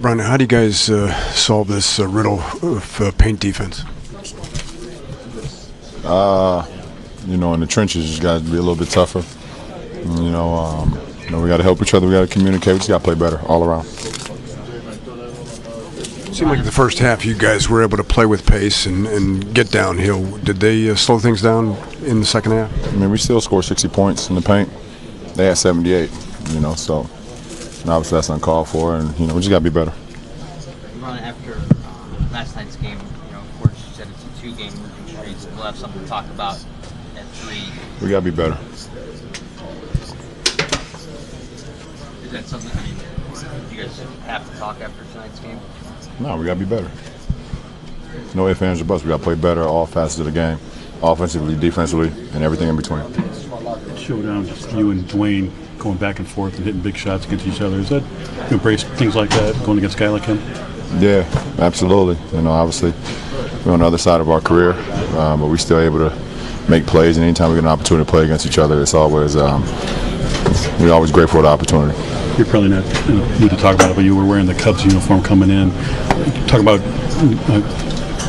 Brian, how do you guys solve this riddle of paint defense? In the trenches, you just got to be a little bit tougher. We got to help each other. We got to communicate. We just got to play better all around. It seemed like the first half you guys were able to play with pace and get downhill. Did they slow things down in the second half? I mean, we still scored 60 points in the paint. They had 78, so obviously that's uncalled for, and, we just got to be better. Ron, after last night's game, of course, you said it's a two-game losing streak, so we'll have something to talk about at 3. We got to be better. Is that something, you guys have to talk after tonight's game? No, we got to be better. No ifs, ands, or buts. We got to play better all facets of the game, offensively, defensively, and everything in between. Showdown, just you and Dwayne going back and forth and hitting big shots against each other. Is that, you embrace things like that going against a guy like him? Yeah, absolutely. Obviously, we're on the other side of our career, but we're still able to make plays. And anytime we get an opportunity to play against each other, it's always we're always grateful for the opportunity. You're probably not need to talk about it, but you were wearing the Cubs uniform coming in. Talk about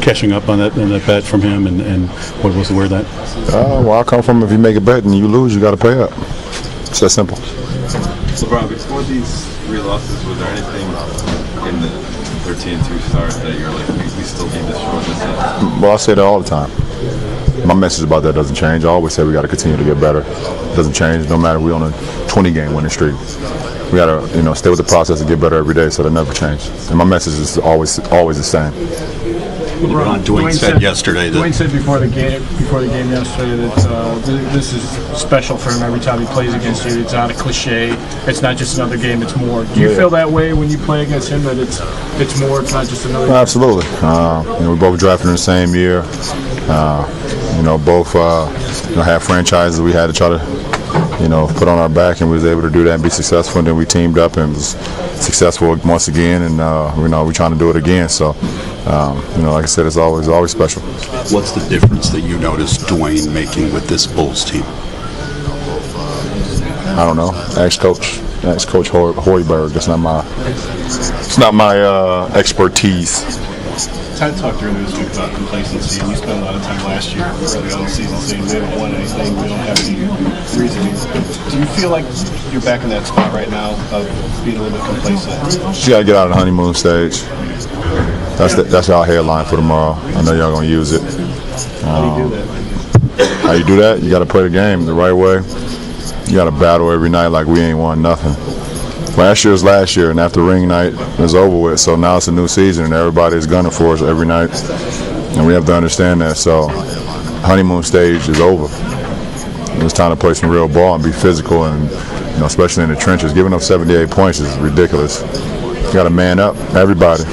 catching up on that bet from him, and what was to wear that? Well, I come from, if you make a bet and you lose, you got to pay up. It's that simple. LeBron, before these 3 losses, was there anything in the 13-2 start that you're like, we still need to shore this up? Well, I say that all the time. My message about that doesn't change. I always say we got to continue to get better. It doesn't change, no matter we're on a 20-game winning streak. We got to, stay with the process and get better every day, so that never change. And my message is always the same. LeBron, Dwayne said yesterday that Dwayne said before the game yesterday that this is special for him every time he plays against you. It's not a cliche. It's not just another game. It's more. Do you feel that way when you play against him? That it's more. It's not just another game? Absolutely. We both drafted in the same year. Both had franchises we had to try to put on our back, and we was able to do that and be successful. And then we teamed up and was successful once again, and we're trying to do it again. So, like I said, it's always special. What's the difference that you noticed Dwayne making with this Bulls team? I don't know. Ask Coach Hoiberg. It's not my expertise. Ty talked earlier this week about complacency, and you spent a lot of time last year, early on the season, saying we haven't won anything, we don't have any reason to. Do you feel like you're back in that spot right now of being a little bit complacent? You got to get out of the honeymoon stage. That's our headline for tomorrow. I know y'all gonna use it. How do you do that? How you do that? You got to play the game the right way. You got to battle every night like we ain't won nothing. Last year was last year, and after ring night is over with, so now it's a new season, and everybody's gunning for us every night, and we have to understand that. So, honeymoon stage is over. It's time to play some real ball and be physical, and especially in the trenches. Giving up 78 points is ridiculous. You got to man up, everybody.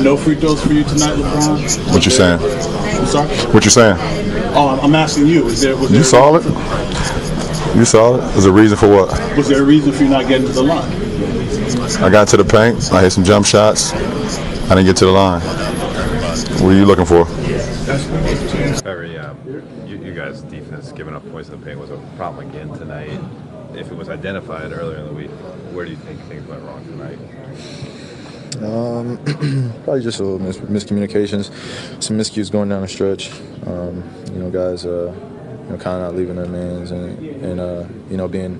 No free throws for you tonight, LeBron? What you saying? I'm sorry? What you saying? Oh, I'm asking you. Was there you saw it? You saw it? There's a reason for what? Was there a reason for you not getting to the line? I got to the paint. I hit some jump shots. I didn't get to the line. What are you looking for? Kyrie, you guys' defense giving up points in the paint was a problem again tonight. If it was identified earlier in the week, where do you think things went wrong tonight? Probably just a little miscommunications, some miscues going down the stretch. Guys, kind of not leaving their mans and being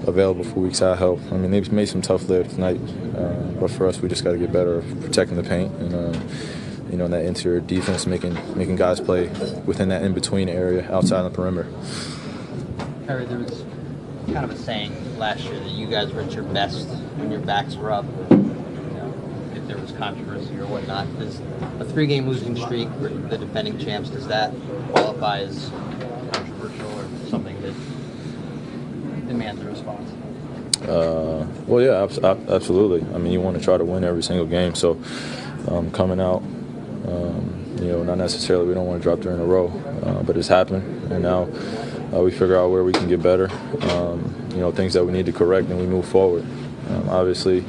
available for weeks out help. I mean, they've made some tough lifts tonight, but for us, we just got to get better at protecting the paint and in that interior defense, making guys play within that in-between area outside the perimeter. Kyrie, there was kind of a saying last year that you guys were at your best when your backs were up. If there was controversy or whatnot, does a 3-game losing streak for the defending champs, does that qualify as controversial or something that demands a response? Well, yeah, absolutely. I mean, you want to try to win every single game. So coming out, not necessarily we don't want to drop 3 in a row, but it's happened, and now we figure out where we can get better. Things that we need to correct, and we move forward. Obviously,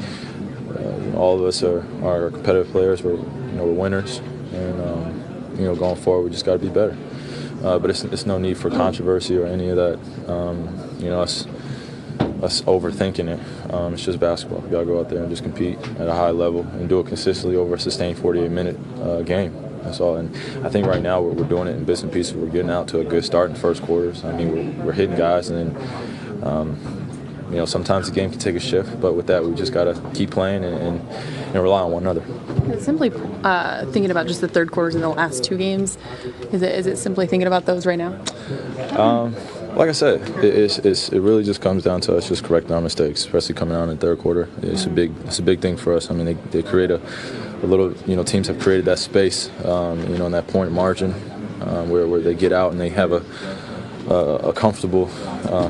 all of us are competitive players. We're winners, and going forward, we just got to be better. But it's no need for controversy or any of that. Us us overthinking it. It's just basketball. You got to go out there and just compete at a high level and do it consistently over a sustained 48-minute game. That's all. And I think right now we're doing it in bits and pieces. We're getting out to a good start in the first quarters. I mean, we're hitting guys, and then sometimes the game can take a shift. But with that, we just got to keep playing and rely on one another. Simply thinking about just the third quarters in the last two games, is it simply thinking about those right now? Like I said, it really just comes down to us just correcting our mistakes, especially coming out in the third quarter. It's a big thing for us. I mean, they create a little, teams have created that space, in that point margin where they get out and they have a comfortable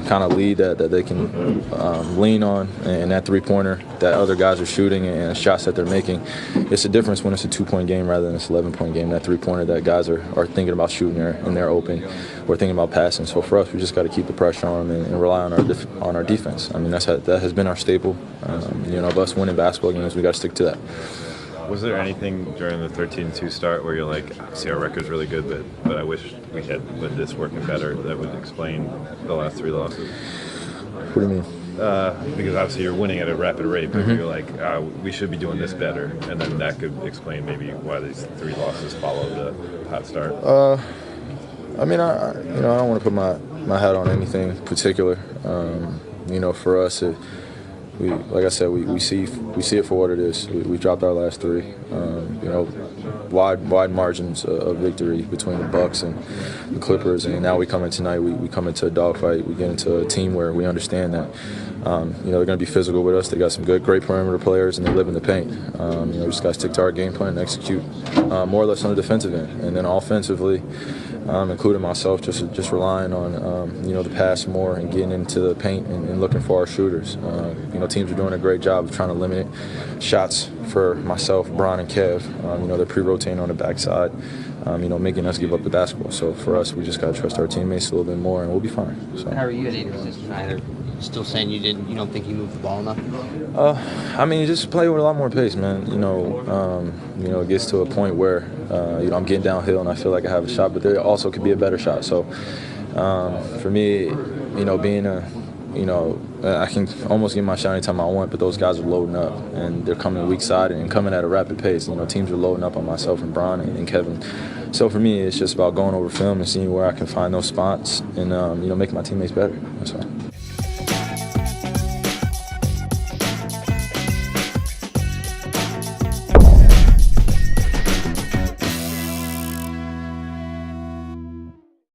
kind of lead that they can lean on, and that three-pointer that other guys are shooting and shots that they're making. It's a difference when it's a 2-point game rather than it's an 11-point game. That three-pointer that guys are thinking about shooting and they're open. We're thinking about passing. So for us, we just got to keep the pressure on them and rely on our defense. I mean, that has been our staple. Of us winning basketball games, we got to stick to that. Was there anything during the 13-2 start where you're like, see, our record's really good, but I wish we had with this working better, that would explain the last 3 losses? What do you mean? Because obviously you're winning at a rapid rate, but you're like, we should be doing this better, and then that could explain maybe why these 3 losses followed the hot start. I mean, I don't want to put my hat on anything particular. For us, like I said, we see it for what it is. We dropped our last 3. Wide margins of victory between the Bucks and the Clippers, and now we come in tonight. We come into a dogfight. We get into a team where we understand that they're going to be physical with us. They got some great perimeter players, and they live in the paint. We just got to stick to our game plan and execute more or less on the defensive end, and then offensively, including myself, just relying on the pass more and getting into the paint and looking for our shooters. Teams are doing a great job of trying to limit shots for myself, Bron, and Kev. They're pre-rotating on the backside, making us give up the basketball. So for us, we just got to trust our teammates a little bit more, and we'll be fine. So. Kyrie, you had 8 assists tonight. Are you still saying you don't think you moved the ball enough? I mean, you just play with a lot more pace, man. It gets to a point where I'm getting downhill and I feel like I have a shot, but there also could be a better shot. So for me, being I can almost get my shot anytime I want, but those guys are loading up and they're coming weak side and coming at a rapid pace. Teams are loading up on myself and Bron and Kevin. So for me, it's just about going over film and seeing where I can find those spots and making my teammates better. That's all.